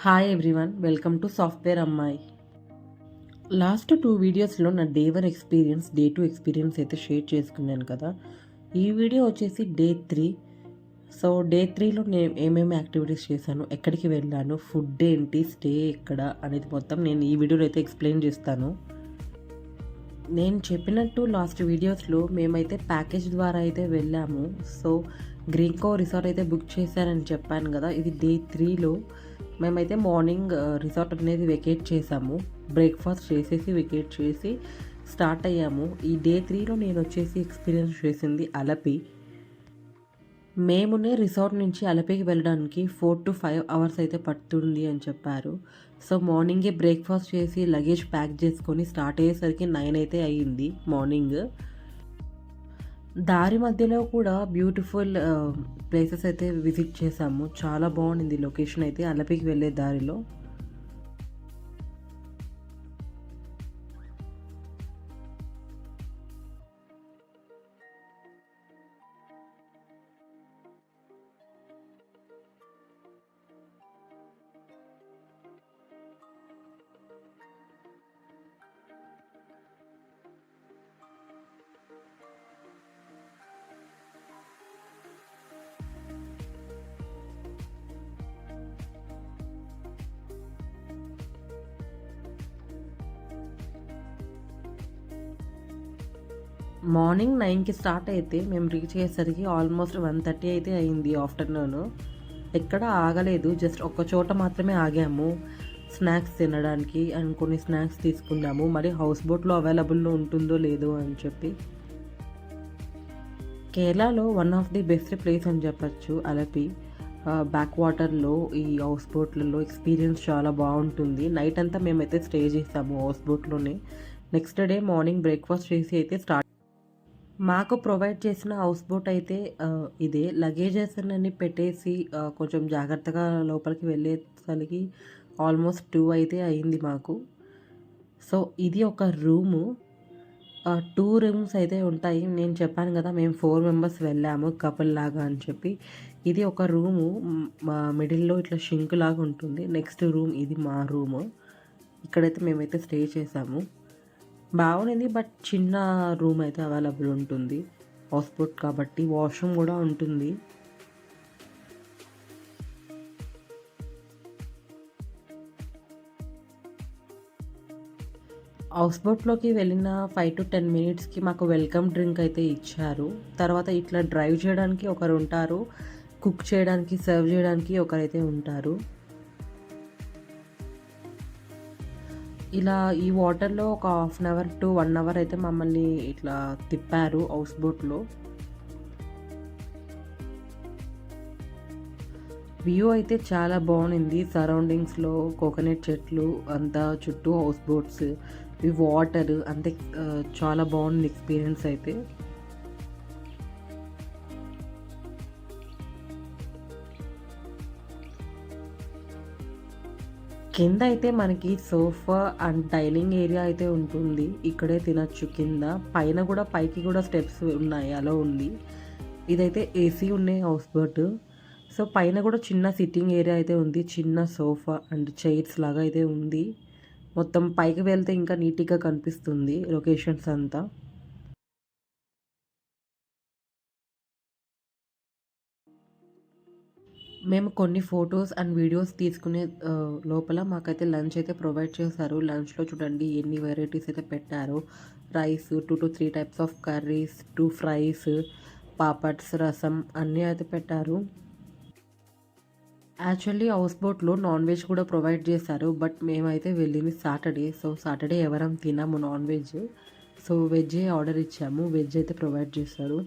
Hi everyone, welcome to software అమ్మాయి. Last 2 వీడియోస్లో నా డే 1 ఎక్స్పీరియన్స్, డే 2 ఎక్స్పీరియన్స్ అయితే షేర్ చేసుకున్నాను కదా. ఈ వీడియో వచ్చేసి డే 3. సో డే 3లో నేను ఏమేమి యాక్టివిటీస్ చేశాను, ఎక్కడికి వెళ్ళాను, ఫుడ్ ఏంటి, స్టే ఎక్కడ అనేది మొత్తం నేను ఈ వీడియోలో అయితే ఎక్స్ప్లెయిన్ చేస్తాను. నేను చెప్పినట్టు లాస్ట్ వీడియోస్లో మేమైతే ప్యాకేజ్ ద్వారా అయితే వెళ్ళాము. సో గ్రీన్కో రిసార్ట్ అయితే బుక్ చేశానని చెప్పాను కదా. ఇది డే 3లో మేమైతే మార్నింగ్ రిసార్ట్ అనేది వెకేట్ చేసాము. బ్రేక్ఫాస్ట్ చేసేసి వెకేట్ చేసి స్టార్ట్ అయ్యాము. ఈ డే 3లో నేను వచ్చేసి ఎక్స్పీరియన్స్ చేసింది అలపి. మేమునే రిసార్ట్ నుంచి అలపికి వెళ్ళడానికి 4 to 5 అవర్స్ అయితే పడుతుంది అని చెప్పారు. సో మార్నింగే బ్రేక్ఫాస్ట్ చేసి లగేజ్ ప్యాక్ చేసుకొని స్టార్ట్ అయ్యేసరికి 9 అయితే అయ్యింది మార్నింగ్. దారి మధ్యలో కూడా బ్యూటిఫుల్ ప్లేసెస్ అయితే విజిట్ చేసాము. చాలా బాగుంది లొకేషన్ అయితే అలపికి వెళ్ళే దారిలో. మార్నింగ్ 9కి స్టార్ట్ అయితే మేము రీచ్ అయ్యేసరికి ఆల్మోస్ట్ 1:30 అయితే అయింది ఆఫ్టర్నూన్. ఎక్కడ ఆగలేదు, జస్ట్ ఒక్క చోట మాత్రమే ఆగాము స్నాక్స్ తినడానికి. అండ్ కొన్ని స్నాక్స్ తీసుకున్నాము. మరి హౌస్ బోట్లో అవైలబుల్లో ఉంటుందో లేదో అని చెప్పి. కేరళలో one of the best place అని చెప్పచ్చు అలపి. బ్యాక్ వాటర్లో ఈ హౌస్ బోట్లలో ఎక్స్పీరియన్స్ చాలా బాగుంటుంది. నైట్ అంతా మేమైతే స్టే చేసాము హౌస్ బోట్లోనే. నెక్స్ట్ డే మార్నింగ్ బ్రేక్ఫాస్ట్ చేసి అయితే స్టార్ట్. మాకు ప్రొవైడ్ చేసిన హౌస్ బోట్ అయితే ఇదే. లగేజెస్ అన్నీ పెట్టేసి కొంచెం జాగ్రత్తగా లోపలికి వెళ్ళేసరికి ఆల్మోస్ట్ 2 అయితే అయింది మాకు. సో ఇది ఒక రూము. 2 రూమ్స్ అయితే ఉంటాయి. నేను చెప్పాను కదా మేము 4 మెంబర్స్ వెళ్ళాము కపుల్ లాగా అని చెప్పి. ఇది ఒక రూము, మా మిడిల్లో ఇట్లా షింక్ లాగా ఉంటుంది. నెక్స్ట్ రూమ్ ఇది మా రూము. ఇక్కడైతే మేమైతే స్టే చేసాము. బాగుంది, బట్ చిన్న రూమ్ అయితే అవైలబుల్ ఉంటుంది హౌస్ బోట్ కాబట్టి. వాష్రూమ్ కూడా ఉంటుంది. హౌస్ బోట్లోకి వెళ్ళిన 5 to 10 మినిట్స్కి మాకు వెల్కమ్ డ్రింక్ అయితే ఇచ్చారు. తర్వాత ఇట్లా డ్రైవ్ చేయడానికి ఒకరు ఉంటారు, కుక్ చేయడానికి, సర్వ్ చేయడానికి ఒకరైతే ఉంటారు. ఇలా ఈ వాటర్లో ఒక 1/2 అవర్ to 1 అవర్ అయితే మమ్మల్ని ఇట్లా తిప్పారు హౌస్ బోట్లో. వ్యూ అయితే చాలా బాగుంది. సరౌండింగ్స్లో కోకోనట్ చెట్లు అంతా, చుట్టూ హౌస్ బోట్స్, ఈ వాటర్ అంతే. చాలా బాగుంది ఎక్స్పీరియన్స్ అయితే. కింద అయితే మనకి సోఫా అండ్ డైనింగ్ ఏరియా అయితే ఉంటుంది. ఇక్కడే తినచ్చు కింద. పైన కూడా, పైకి కూడా స్టెప్స్ ఉన్నాయి, అలా ఉంది. ఇదైతే ఏసీ ఉన్నాయి హౌస్ బోట్. సో పైన కూడా చిన్న సిట్టింగ్ ఏరియా అయితే ఉంది. చిన్న సోఫా అండ్ చైర్స్ లాగా అయితే ఉంది. మొత్తం పైకి వెళ్తే ఇంకా నీట్గా కనిపిస్తుంది లొకేషన్స్ అంతా. మేము కొన్ని ఫొటోస్ అండ్ వీడియోస్ తీసుకునే లోపల మాకైతే లంచ్ అయితే ప్రొవైడ్ చేశారు. లంచ్లో చూడండి ఎన్ని వెరైటీస్ అయితే పెట్టారో. Rice, 2 to 3 types of curries, 2 fries, papads, రసం అన్నీ అయితే పెట్టారు. యాక్చువల్లీ హౌస్ బోట్లో నాన్ వెజ్ కూడా ప్రొవైడ్ చేశారు. బట్ మేమైతే వెళ్ళింది సాటర్డే. సో సాటర్డే ఎవరం తినము నాన్ వెజ్. సో వెజ్జే ఆర్డర్ ఇచ్చాము. వెజ్ అయితే ప్రొవైడ్ చేశారు.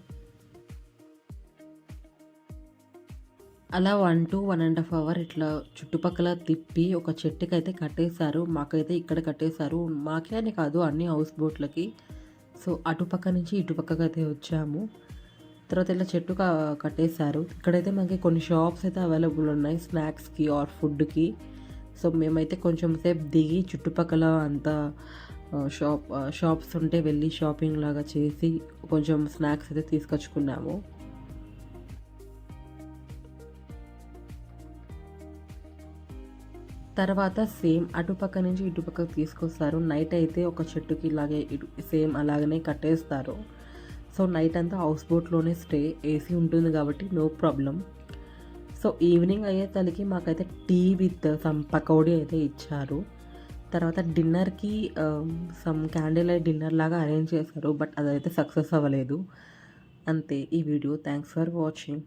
అలా 1 to 1.5 అవర్ ఇట్లా చుట్టుపక్కల తిప్పి ఒక చెట్టుకి అయితే కట్టేశారు. మాకైతే ఇక్కడ కట్టేశారు. మాకే అని కాదు, అన్ని హౌస్ బోట్లకి. సో అటుపక్క నుంచి ఇటుపక్కకి అయితే వచ్చాము. తర్వాత ఇలా చెట్టు కట్టేశారు. ఇక్కడైతే మనకి కొన్ని షాప్స్ అయితే అవైలబుల్ ఉన్నాయి స్నాక్స్కి ఆర్ ఫుడ్కి. సో మేమైతే కొంచెం సేపు దిగి చుట్టుపక్కల అంతా షాప్స్ ఉంటే వెళ్ళి షాపింగ్ లాగా చేసి కొంచెం స్నాక్స్ అయితే తీసుకొచ్చుకున్నాము. తర్వాత సేమ్ అటుపక్క నుంచి ఇటుపక్కకు తీసుకొస్తారు. నైట్ అయితే ఒక చెట్టుకి ఇలాగే ఇటు సేమ్ అలాగనే కట్టేస్తారు. సో నైట్ అంతా హౌస్ బోట్లోనే స్టే. ఏసీ ఉంటుంది కాబట్టి నో ప్రాబ్లం. సో ఈవినింగ్ అయ్యేసరికి మాకైతే టీ విత్ సమ్ పకోడీ అయితే ఇచ్చారు. తర్వాత డిన్నర్‌కి సమ్ క్యాండిల్ లైట్ డిన్నర్ లాగా అరేంజ్ చేశారు. బట్ అదైతే సక్సెస్ అవ్వలేదు. అంతే ఈ వీడియో. Thanks for watching.